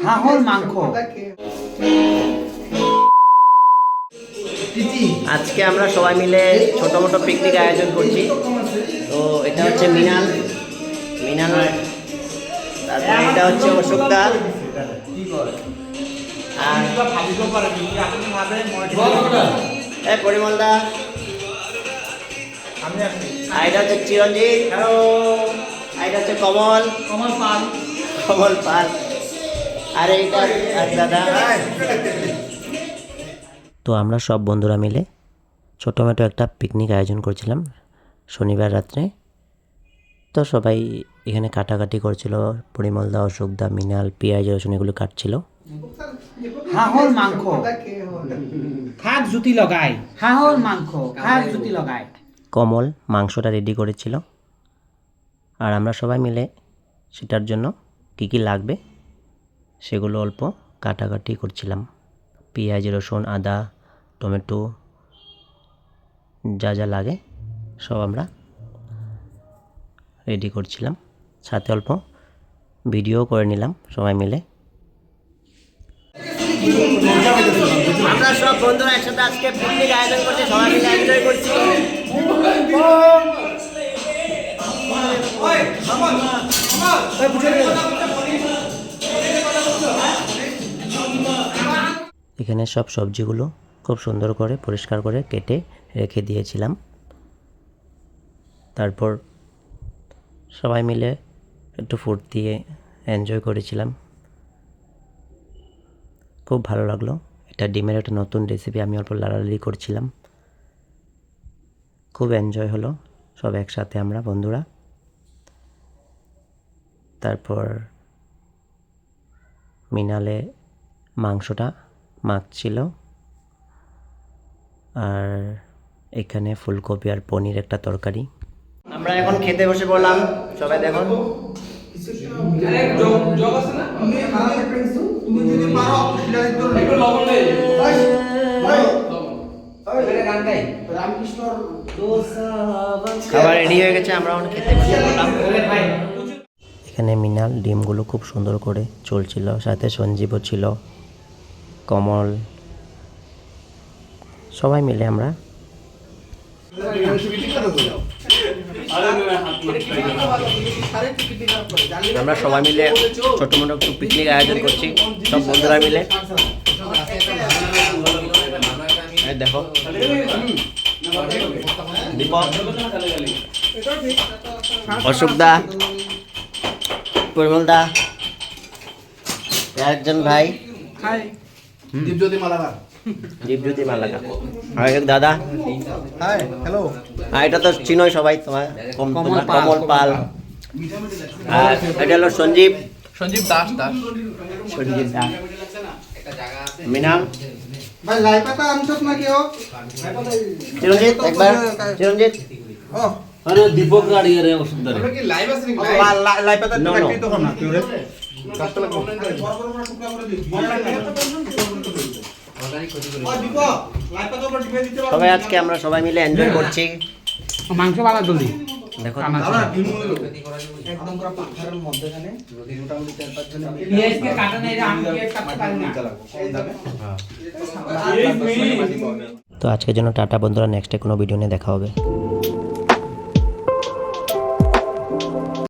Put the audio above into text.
হাঁহর মাংস। আজকে আমরা সবাই মিলে ছোট মোটো পিকনিক আয়োজন করছি। তো এটা হচ্ছে মিনাল, তারপরে এটা হচ্ছে অশোকদা, আর পরিমলদা, আর এটা হচ্ছে চিরঞ্জিত, আর এটা হচ্ছে কমল পাল, আর এইটা দাদা। তো আমরা সব বন্ধুরা মিলে ছোটোখাটো একটা পিকনিক আয়োজন করছিলাম শনিবার রাত্রে। তো সবাই এখানে কাটাকাটি করছিল, পরিমলদা, অশোকদা, মিনাল পেঁয়াজ রসুন এগুলো কাটছিল। হাঁহর মাংস খাক জুতি লগাই, হাঁহর মাংস খাক জুতি লগাই। কমল মাংসটা রেডি করেছিল, আর আমরা সবাই মিলে সেটার জন্য কী কী লাগবে সেগুলো অল্প কাটাকাটি করছিলাম। পেঁয়াজ রসুন আদা টমেটো যা যা লাগে সব আমরা রেডি করছিলাম, সাথে অল্প ভিডিও করে নিলাম সবাই মিলে। আমরা সব বন্ধুরা একসাথে আজকে পিকনিক আয়োজন করছি, সবাই মিলে এনজয় করছি। এখানে সব সবজিগুলো খুব সুন্দর করে পরিষ্কার করে কেটে রেখে দিয়েছিলাম। তারপর সবাই মিলে একটু ফুর্তি এনজয় করেছিলাম, খুব ভালো লাগলো। এটা ডিমের একটা নতুন রেসিপি, আমি অল্প লাড়ালাড়ি করছিলাম, খুব এনজয় হলো সব একসাথে আমরা বন্ধুরা। তারপর মিনালে মাংসটা মাখছিল, আর এখানে ফুলকপি আর পনির একটা তরকারি। আমরা এখন খেতে বসে পড়লাম, সবাই দেখুন। খাবার রেডি হয়ে গেছে, আমরা এখন খেতে বসে পড়লাম। এখানে মিনাল ডিমগুলো খুব সুন্দর করে চলছিল, সাথে সঞ্জীবও ছিল, কমল, সবাই মিলে আমরা সবাই মিলে ছোট মোটো একটু পিকনিক আয়োজন করছি সব বন্ধুরা মিলে। দেখো দীপক, অশোকদা, পরিমলদা, একজন ভাই দীপজ্যোতি মালাকা, আর এক দাদা, আর এটা তো চিনোই সবাই তোমার, কমল পাল, আর এটা হলো সঞ্জীব দাস, মিনাল, চিরঞ্জিত, একবার চিরঞ্জিত, আরে দীপক গাড়িয়ে রে সুন্দর সবাই আজকে আমরা সবাই মিলে এনজয় করছি। মাংস বালা জলদি দেখো একদম পুরো পাথরের মধ্যখানে মোটামুটি 4-5 জন পিএসকে কাটা নেই, আমি পিএস কাটতে পারি না। তো আজকের জন্য টাটা বন্ধুরা, নেক্সটে কোনো ভিডিও নিয়ে দেখা হবে।